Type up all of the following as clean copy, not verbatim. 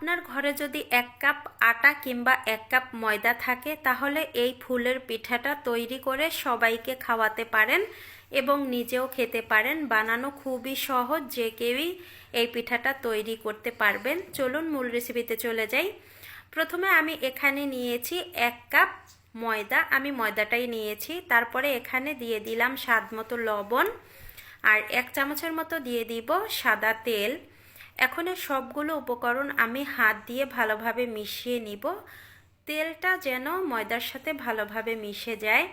আপনার ঘরে যদি 1 কাপ আটা কিংবা 1 কাপ ময়দা থাকে তাহলে এই ফুলের পিঠাটা তৈরি করে সবাইকে খাওয়াতে পারেন এবং নিজেও খেতে পারেন। বানানো খুবই সহজ, যে কেউই এই পিঠাটা তৈরি করতে পারবেন। চলুন মূল রেসিপিতে চলে যাই। প্রথমে আমি এখানে নিয়েছি 1 কাপ ময়দা, আমি ময়দাটাই নিয়েছি। তারপরে এখানে দিয়ে দিলাম স্বাদ মতো লবণ আর 1 চামচের মতো দিয়ে দিব সাদা তেল। এখন সবগুলো উপকরণ আমি হাত দিয়ে ভালোভাবে মিশিয়ে নিব, তেলটা যেন ময়দার সাথে ভালোভাবে মিশে যায়।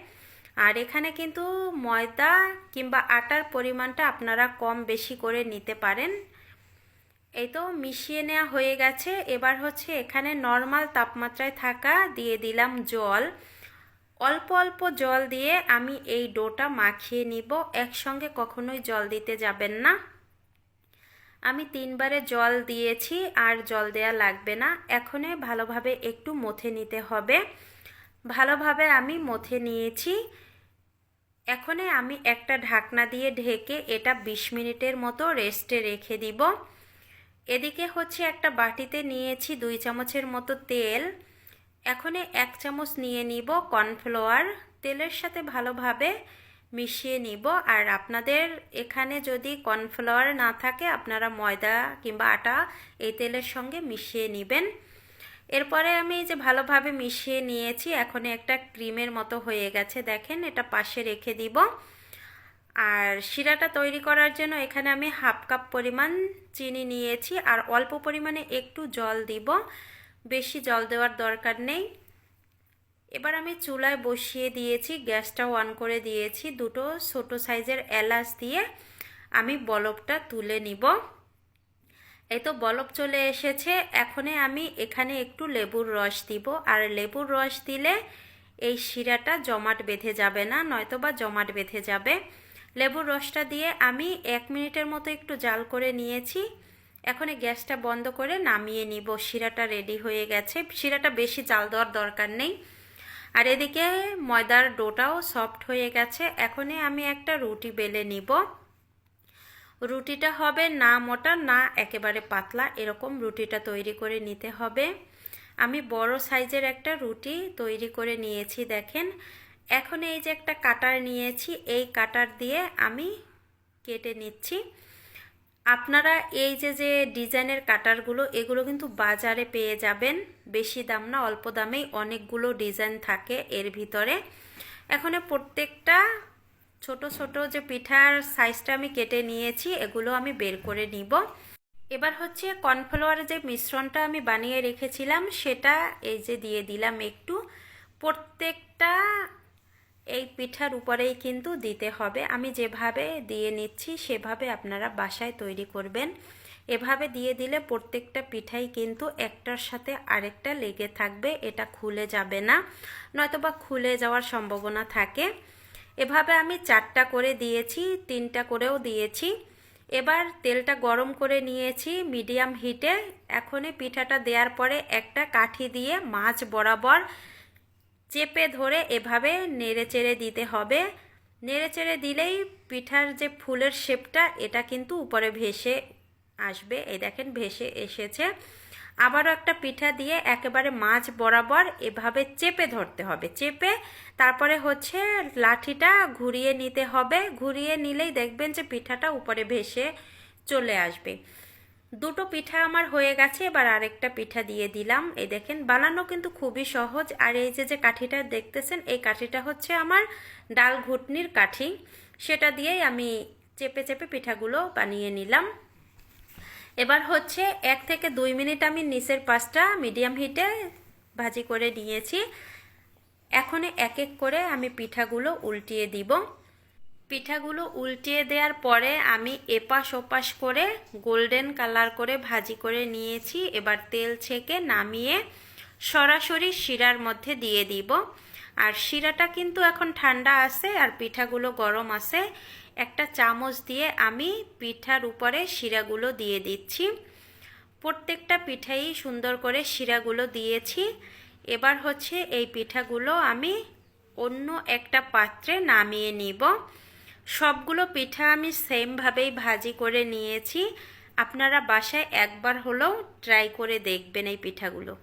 আর এখানে কিন্তু ময়দা কিংবা আটার পরিমাণটা আপনারা কম বেশি করে নিতে পারেন। এই তো মিশিয়ে নেওয়া হয়ে গেছে। এবার হচ্ছে এখানে নর্মাল তাপমাত্রায় থাকা দিয়ে দিলাম জল। অল্প অল্প জল দিয়ে আমি এই ডোটা মাখিয়ে নিব, একসঙ্গে কখনোই জল দিতে যাবেন না। আমি 3 বারে জল দিয়েছি, আর জল দেয়া লাগবে না। এখন ভালোভাবে একটু মথে নিতে হবে। ভালোভাবে আমি মথে নিয়েছি। এখন আমি একটা ঢাকনা দিয়ে ঢেকে এটা 20 মিনিটের মতো রেস্টে রেখে দিব। এদিকে হচ্ছে একটা বাটিতে নিয়েছি 2 চামচের মতো তেল। এখন 1 চামচ নিয়ে নিব কর্নফ্লাওয়ার, তেলের সাথে ভালোভাবে মিশিয়ে নিব। আর আপনাদের এখানে যদি কর্নফ্লাওয়ার না থাকে আপনারা ময়দা কিংবা আটা এই তেলের সঙ্গে মিশিয়ে নেবেন। এরপরে আমি এই যে ভালোভাবে মিশিয়ে নিয়েছি, এখন একটা ক্রিমের মতো হয়ে গেছে। দেখেন, এটা পাশে রেখে দিব। আর শিরাটা তৈরি করার জন্য এখানে আমি 1/2 কাপ পরিমাণ চিনি নিয়েছি, আর অল্প পরিমাণে একটু জল দিব, বেশি জল দেওয়ার দরকার নেই। এবার আমি চুলায় বসিয়ে দিয়েছি, গ্যাসটা অন করে দিয়েছি। 2টো ছোট সাইজের এলাচ দিয়ে আমি বলবটা তুলে নিব। এই তো বলব চলে এসেছে। এখন আমি এখানে একটু লেবুর রস দিব, আর লেবুর রস দিলে এই শিরাটা জমাট বেঁধে যাবে না, নয়তোবা জমাট বেঁধে যাবে। লেবুর রসটা দিয়ে আমি 1 মিনিটের মতো একটু জাল করে নিয়েছি। এখন গ্যাসটা বন্ধ করে নামিয়ে নিব। শিরাটা রেডি হয়ে গেছে। শিরাটা বেশি জাল দেওয়ার দরকার নেই। আর এদিকে ময়দার ডোটাও সফট হয়ে গেছে। এখন আমি একটা রুটি বেলে নিব। রুটিটা হবে না মোটা না একেবারে পাতলা, এরকম রুটিটা তৈরি করে নিতে হবে। আমি বড় সাইজের একটা রুটি তৈরি করে নিয়েছি, দেখেন। এখন এই যে একটা কাটার নিয়েছি, এই কাটার দিয়ে আমি কেটে নিচ্ছি। আপনারা এই যে ডিজাইনের কাটারগুলো, এগুলো কিন্তু বাজারে পেয়ে যাবেন। বেশি দাম না, অল্প দামেই অনেকগুলো ডিজাইন থাকে এর ভিতরে। এখন প্রত্যেকটা ছোট ছোট যে পিঠার সাইজটা আমি কেটে নিয়েছি, এগুলো আমি বের করে নিব। এবার হচ্ছে কর্নফ্লাওয়ারের যে মিশ্রণটা আমি বানিয়ে রেখেছিলাম সেটা এই যে দিয়ে দিলাম একটু। প্রত্যেকটা এই পিঠার উপরেই কিন্তু দিতে হবে। আমি যেভাবে দিয়ে নিচ্ছি সেভাবে আপনারা বাসায় তৈরি করবেন। এভাবে দিয়ে দিলে প্রত্যেকটা পিঠাই কিন্তু একটার সাথে আরেকটা লেগে থাকবে, এটা খুলে যাবে না, নয়তোবা খুলে যাওয়ার সম্ভাবনা থাকে। এভাবে আমি 4টা করে দিয়েছি, 3টা করেও দিয়েছি। এবার তেলটা গরম করে নিয়েছি মিডিয়াম হিটে। এখনই পিঠাটা দেওয়ার পরে একটা কাঠি দিয়ে মাঝ বরাবর চেপে ধরে এভাবে নেড়েচেড়ে দিতে হবে। নেড়েচেড়ে দিলেই পিঠার যে ফুলের শেপটা, এটা কিন্তু উপরে ভেসে আসবে। এই দেখেন ভেসে এসেছে। আবারও একটা পিঠা দিয়ে একেবারে মাঝ বরাবর এভাবে চেপে ধরতে হবে। চেপে তারপরে হচ্ছে লাঠিটা ঘুরিয়ে নিতে হবে। ঘুরিয়ে নিলেই দেখবেন যে পিঠাটা উপরে ভেসে চলে আসবে। 2টো পিঠা আমার হয়ে গেছে। এবার আরেকটা পিঠা দিয়ে দিলাম। এই দেখেন, বানানো কিন্তু খুবই সহজ। আর এই যে কাঠিটা দেখতেছেন, এই কাঠিটা হচ্ছে আমার ডাল ঘুটনির কাঠি। সেটা দিয়েই আমি চেপে চেপে পিঠাগুলো বানিয়ে নিলাম। এবার হচ্ছে 1 থেকে 2 মিনিট আমি নিচের পাশটা মিডিয়াম হিটে ভাজি করে নিয়েছি। এখন এক এক করে আমি পিঠাগুলো উল্টিয়ে দিব। পিঠাগুলো উল্টিয়ে দেওয়ার পরে আমি এপাশ ওপাশ করে গোল্ডেন কালার করে ভাজি করে নিয়েছি। এবার তেল ছেঁকে নামিয়ে সরাসরি শিরার মধ্যে দিয়ে দিব। আর শিরাটা কিন্তু এখন ঠান্ডা আছে, আর পিঠাগুলো গরম আছে। একটা চামচ দিয়ে আমি পিঠার উপরে শিরাগুলো দিয়ে দিচ্ছি। প্রত্যেকটা পিঠাই সুন্দর করে শিরাগুলো দিয়েছি। এবার হচ্ছে এই পিঠাগুলো আমি অন্য একটা পাত্রে নামিয়ে নিব। সবগুলো পিঠা আমি সেমভাবেই ভাজি করে নিয়েছি। আপনারা বাসায় একবার হলেও ট্রাই করে দেখবেন এই পিঠাগুলো।